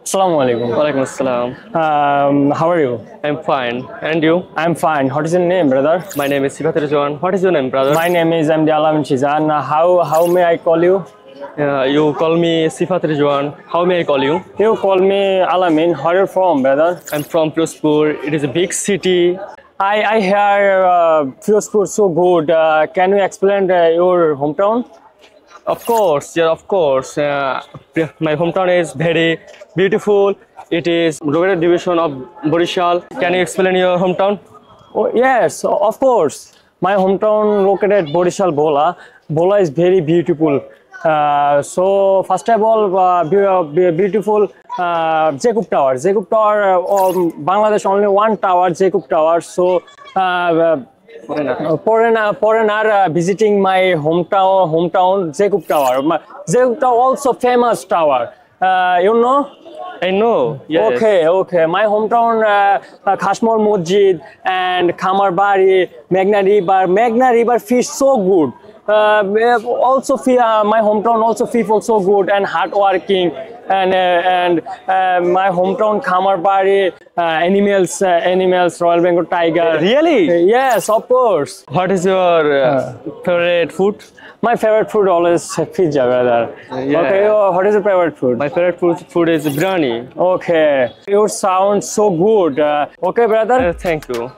Assalamu alaikum. Walaikum assalam. How are you? I'm fine. And you? I'm fine. What is your name, brother? My name is Sifatir Joan. What is your name, brother? My name is MD Alam Shizan. How may I call you? You call me Sifatir Joan. How may I call you? You call me Alamin. Where are you from, brother? I'm from Firozpur. It is a big city. I hear Firozpur so good. Can you explain your hometown? Of course, yeah, of course. My hometown is very beautiful. It is located division of Borishal. Can you explain your hometown? Oh, yes, of course. My hometown located Borishal Bola. Bola is very beautiful. So first of all, beautiful Jacob Tower. Jacob Tower, Bangladesh only one tower, Jacob Tower. So foreigner visiting my hometown Jacob Tower. Jacob Tower also famous tower. You know? I know. Yes. Okay. My hometown, Khashmor Masjid and Khamarbari, Meghna River fish so good. Also, my hometown also people so good and hardworking, and my hometown Khamarbari animals, Royal Bengal tiger. Really? Yes, of course. What is your favorite food? My favorite food always pizza, brother. Yeah. Okay, what is your favorite food? My favorite food is biryani. Okay, your sound so good. Okay, brother. Thank you.